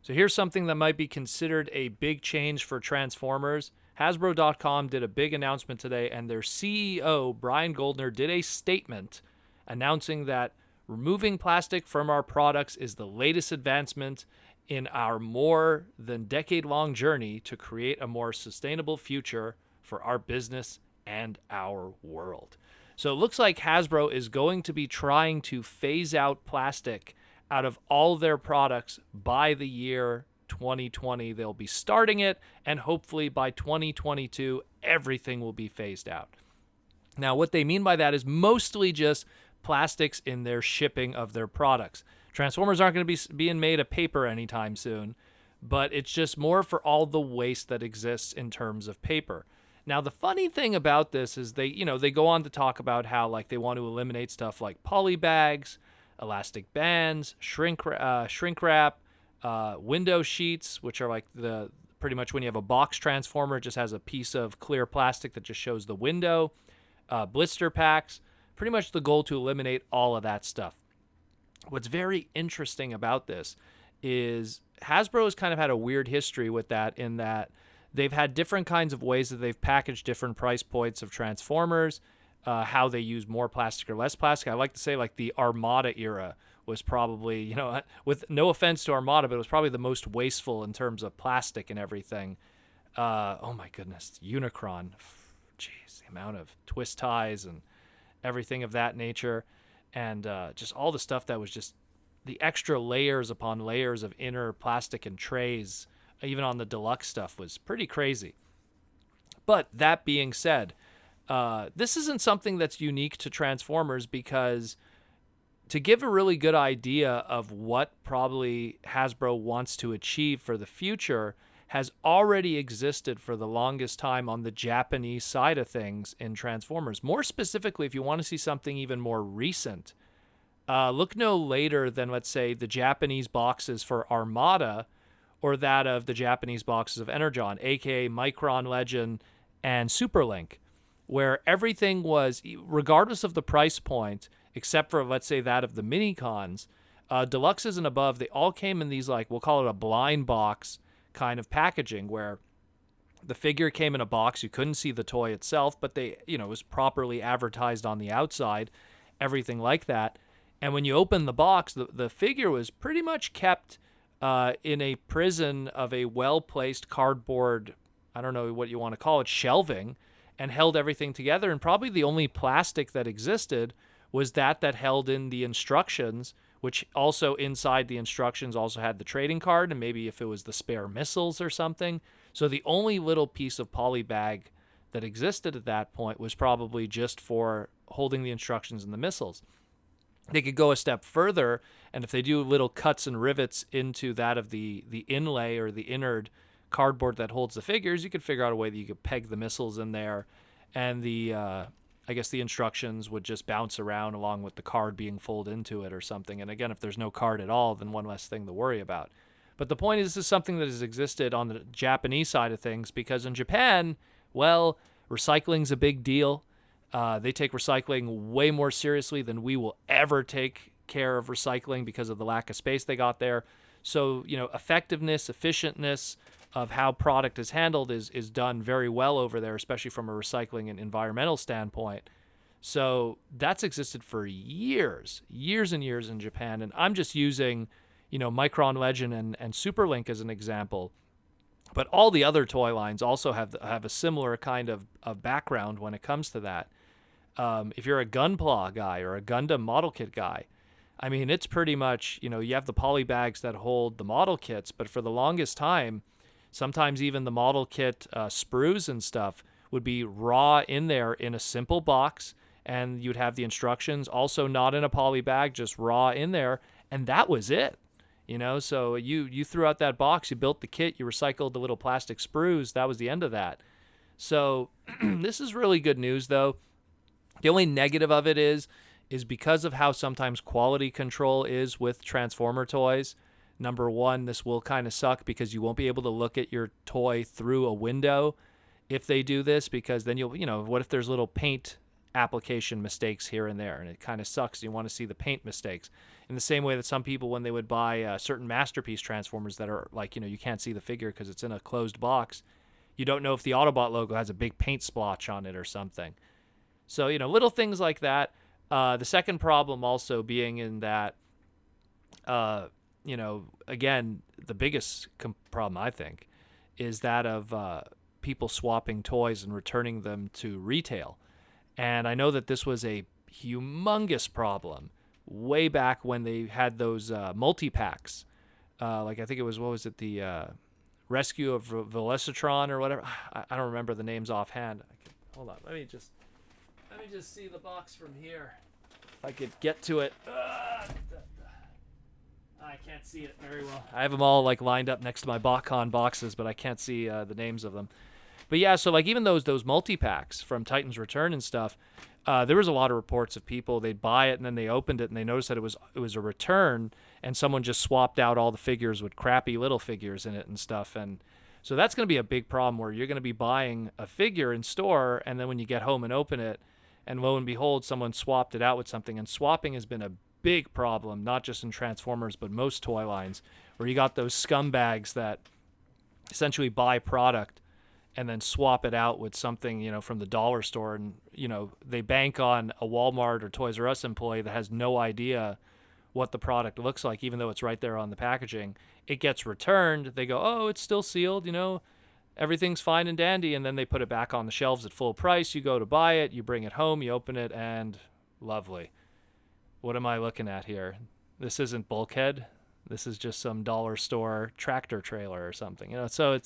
So here's something that might be considered a big change for Transformers. Hasbro.com did a big announcement today, and their CEO, Brian Goldner, did a statement announcing that removing plastic from our products is the latest advancement in our more than decade-long journey to create a more sustainable future for our business and our world. So it looks like Hasbro is going to be trying to phase out plastic out of all their products by the year 2020. They'll be starting it, and hopefully by 2022, everything will be phased out. Now, what they mean by that is mostly just plastics in their shipping of their products. Transformers aren't going to be being made of paper anytime soon, but it's just more for all the waste that exists in terms of paper. Now, the funny thing about this is they go on to talk about how like they want to eliminate stuff like poly bags, elastic bands, shrink wrap, window sheets, which are like the pretty much when you have a box transformer, it just has a piece of clear plastic that just shows the window, blister packs, pretty much the goal to eliminate all of that stuff. What's very interesting about this is Hasbro has kind of had a weird history with that in that they've had different kinds of ways that they've packaged different price points of Transformers, how they use more plastic or less plastic. I like to say like the Armada era was probably, with no offense to Armada, but it was probably the most wasteful in terms of plastic and everything. Oh my goodness, Unicron. Jeez, the amount of twist ties and everything of that nature. And just all the stuff that was just the extra layers upon layers of inner plastic and trays, even on the deluxe stuff, was pretty crazy. But that being said, this isn't something that's unique to Transformers, because to give a really good idea of what probably Hasbro wants to achieve for the future has already existed for the longest time on the Japanese side of things in Transformers. More specifically, if you want to see something even more recent, look no later than, let's say, the Japanese boxes for Armada or that of the Japanese boxes of Energon, aka Micron Legend and Superlink, where everything was, regardless of the price point, except for, let's say, that of the mini-cons, deluxes and above, they all came in these, like, we'll call it a blind box kind of packaging, where the figure came in a box. You couldn't see the toy itself, but it was properly advertised on the outside, everything like that. And when you open the box, the figure was pretty much kept in a prison of a well-placed cardboard, I don't know what you want to call it, shelving, and held everything together. And probably the only plastic that existed was that held in the instructions, which also inside the instructions also had the trading card, and maybe if it was the spare missiles or something. So the only little piece of poly bag that existed at that point was probably just for holding the instructions and the missiles. They could go a step further, and if they do little cuts and rivets into that of the inlay or the innard cardboard that holds the figures, you could figure out a way that you could peg the missiles in there, and I guess the instructions would just bounce around along with the card being folded into it or something. And again, if there's no card at all, then one less thing to worry about. But the point is, this is something that has existed on the Japanese side of things, because in Japan, well, recycling's a big deal. They take recycling way more seriously than we will ever take care of recycling because of the lack of space they got there. So, effectiveness, efficientness of how product is handled is done very well over there, especially from a recycling and environmental standpoint. So that's existed for years and years in Japan. And I'm just using, Micron Legend and Superlink as an example. But all the other toy lines also have a similar kind of background when it comes to that. If you're a Gunpla guy or a Gundam model kit guy, I mean, it's pretty much, you have the poly bags that hold the model kits, but for the longest time, sometimes even the model kit sprues and stuff would be raw in there in a simple box, and you'd have the instructions also not in a poly bag, just raw in there, and that was it. So you threw out that box, you built the kit, you recycled the little plastic sprues, that was the end of that. So this is really good news, though. The only negative of it is because of how sometimes quality control is with Transformer toys. Number one, this will kind of suck because you won't be able to look at your toy through a window if they do this, because then what if there's little paint application mistakes here and there, and it kind of sucks. You want to see the paint mistakes. In the same way that some people, when they would buy certain Masterpiece Transformers that are like, you can't see the figure because it's in a closed box, you don't know if the Autobot logo has a big paint splotch on it or something. So, little things like that. The second problem also being in that, again, the biggest problem, I think, is that of people swapping toys and returning them to retail. And I know that this was a humongous problem way back when they had those multi-packs. Like, I think it was, what was it, the Rescue of Velocitron or whatever. I don't remember the names offhand. Hold on, let me just see the box from here. If I could get to it. I can't see it very well. I have them all like lined up next to my BotCon boxes, but I can't see the names of them. But yeah, so like even those multi-packs from Titan's Return and stuff, there was a lot of reports of people, they'd buy it and then they opened it and they noticed that it was a return, and someone just swapped out all the figures with crappy little figures in it and stuff. And so that's going to be a big problem, where you're going to be buying a figure in store, and then when you get home and open it, and lo and behold, someone swapped it out with something. And swapping has been a big problem, not just in Transformers, but most toy lines, where you got those scumbags that essentially buy product and then swap it out with something, from the dollar store. And, they bank on a Walmart or Toys R Us employee that has no idea what the product looks like, even though it's right there on the packaging. It gets returned. They go, oh, it's still sealed, everything's fine and dandy. And then they put it back on the shelves at full price. You go to buy it, you bring it home, you open it, and lovely. What am I looking at here? This isn't Bulkhead. This is just some dollar store tractor trailer or something, so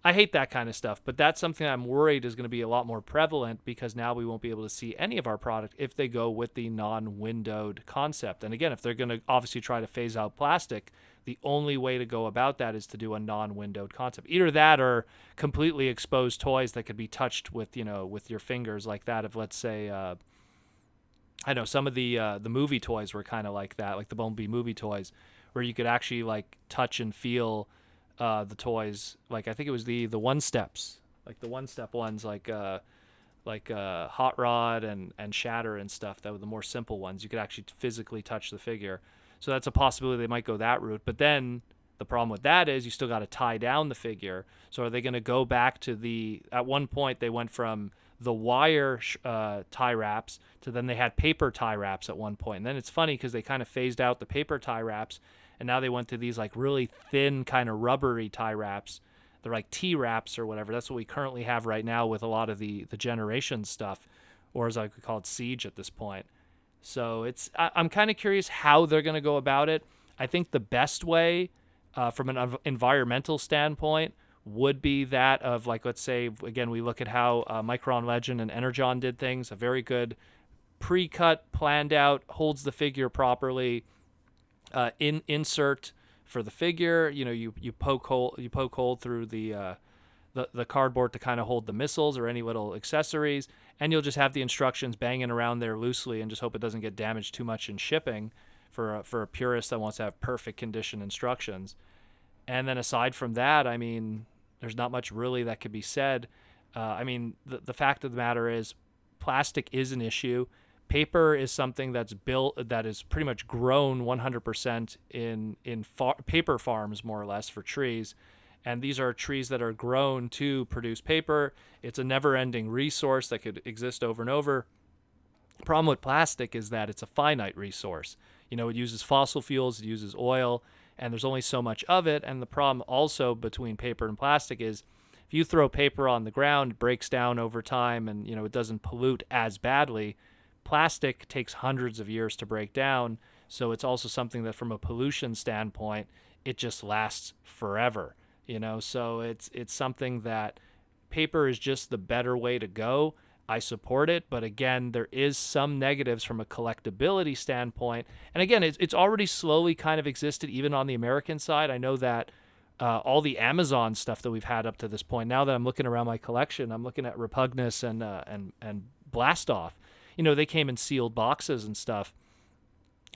I hate that kind of stuff, but that's something I'm worried is going to be a lot more prevalent, because now we won't be able to see any of our product if they go with the non-windowed concept. And again, if they're going to obviously try to phase out plastic, the only way to go about that is to do a non-windowed concept. Either that or completely exposed toys that could be touched with, with your fingers, like that of, let's say, I know some of the movie toys were kind of like that, like the Bumblebee movie toys, where you could actually like touch and feel the toys. Like I think it was the one steps, like the one step ones, like Hot Rod and Shatter and stuff. That were the more simple ones. You could actually physically touch the figure. So that's a possibility they might go that route. But then the problem with that is you still got to tie down the figure. So are they going to go back to at one point they went from the wire tie wraps to then they had paper tie wraps at one point. And then it's funny because they kind of phased out the paper tie wraps, and now they went to these like really thin kind of rubbery tie wraps. They're like T-wraps or whatever. That's what we currently have right now with a lot of the Generation stuff, or as I could call it, Siege at this point. So I'm kind of curious how they're going to go about it. I think the best way from an environmental standpoint would be that of, like, let's say, again, we look at how Micron Legend and Energon did things. A very good pre-cut, planned out, holds the figure properly, insert for the figure. You poke hole through the cardboard to kind of hold the missiles or any little accessories, and you'll just have the instructions banging around there loosely and just hope it doesn't get damaged too much in shipping for a purist that wants to have perfect condition instructions. And then aside from that, I mean, there's not much really that could be said. I mean, the fact of the matter is plastic is an issue. Paper is something that's built, that is pretty much grown 100% in paper farms, more or less, for trees. And these are trees that are grown to produce paper. It's a never-ending resource that could exist over and over. The problem with plastic is that it's a finite resource. It uses fossil fuels, it uses oil, and there's only so much of it. And the problem also between paper and plastic is if you throw paper on the ground, it breaks down over time and, it doesn't pollute as badly. Plastic takes hundreds of years to break down. So it's also something that from a pollution standpoint, it just lasts forever. So it's something that paper is just the better way to go. I support it, but again, there is some negatives from a collectability standpoint. And again, it's already slowly kind of existed even on the American side. I know that all the Amazon stuff that we've had up to this point, now that I'm looking around my collection, I'm looking at Repugnus and Blastoff. They came in sealed boxes and stuff,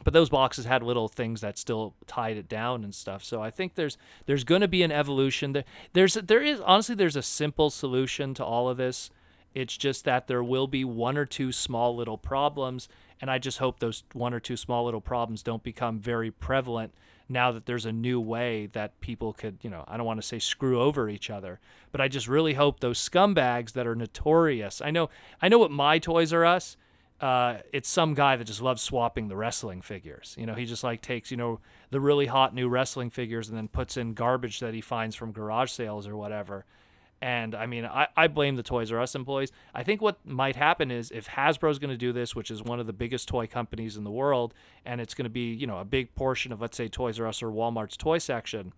but those boxes had little things that still tied it down and stuff. So I think there's going to be an evolution. There's a simple solution to all of this. It's just that there will be one or two small little problems, and I just hope those one or two small little problems don't become very prevalent now that there's a new way that people could, I don't want to say screw over each other, but I just really hope those scumbags that are notorious. I know what my Toys R Us, it's some guy that just loves swapping the wrestling figures. He just like takes, the really hot new wrestling figures and then puts in garbage that he finds from garage sales or whatever. And I mean, I blame the Toys R Us employees. I think what might happen is if Hasbro's going to do this, which is one of the biggest toy companies in the world, and it's going to be, a big portion of, let's say, Toys R Us or Walmart's toy section,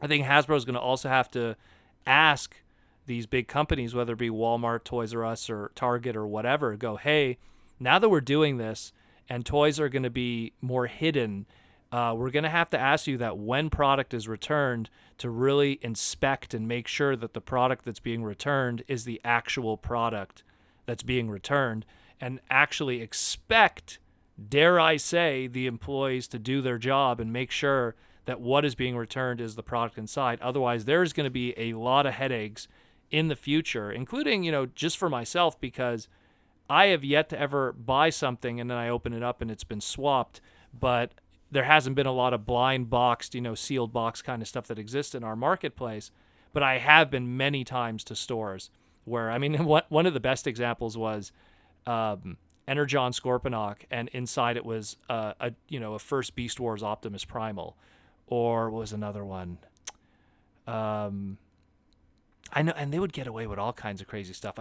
I think Hasbro's going to also have to ask these big companies, whether it be Walmart, Toys R Us, or Target or whatever, go, hey, now that we're doing this and toys are going to be more hidden, we're going to have to ask you that when product is returned to really inspect and make sure that the product that's being returned is the actual product that's being returned, and actually expect, dare I say, the employees to do their job and make sure that what is being returned is the product inside. Otherwise, there's going to be a lot of headaches in the future, including, just for myself, because I have yet to ever buy something and then I open it up and it's been swapped, but there hasn't been a lot of blind boxed, sealed box kind of stuff that exists in our marketplace. But I have been many times to stores where, I mean, one of the best examples was Energon Scorponok, and inside it was a first Beast Wars Optimus Primal, or what was another one? I know, and they would get away with all kinds of crazy stuff.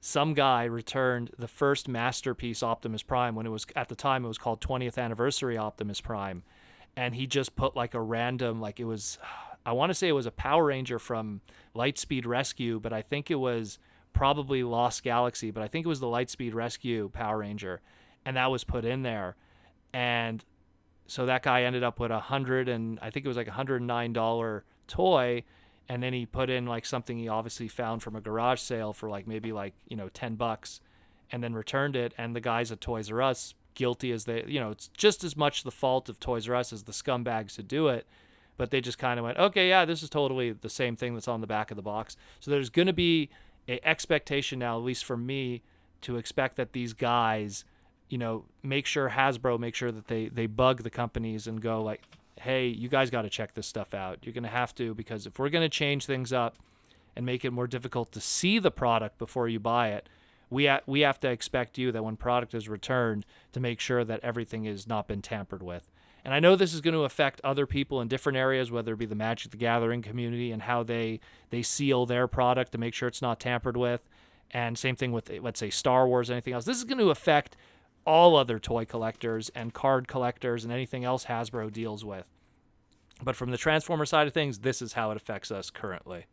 Some guy returned the first Masterpiece Optimus Prime when it was, at the time, it was called 20th Anniversary Optimus Prime. And he just put like a random, like it was, I want to say it was a Power Ranger from Lightspeed Rescue, but I think it was probably Lost Galaxy, but I think it was the Lightspeed Rescue Power Ranger. And that was put in there. And so that guy ended up with I think it was like $109 toy. And then he put in like something he obviously found from a garage sale for like maybe like, $10, and then returned it. And the guys at Toys R Us, guilty as they, it's just as much the fault of Toys R Us as the scumbags who do it. But they just kind of went, okay, yeah, this is totally the same thing that's on the back of the box. So there's going to be a expectation now, at least for me, to expect that these guys, make sure that they bug the companies and go like, hey, you guys got to check this stuff out. You're going to have to, because if we're going to change things up and make it more difficult to see the product before you buy it, we have to expect you that when product is returned to make sure that everything has not been tampered with. And I know this is going to affect other people in different areas, whether it be the Magic the Gathering community and how they seal their product to make sure it's not tampered with. And same thing with, let's say, Star Wars or anything else. This is going to affect all other toy collectors and card collectors and anything else Hasbro deals with. But from the Transformer side of things, this is how it affects us currently.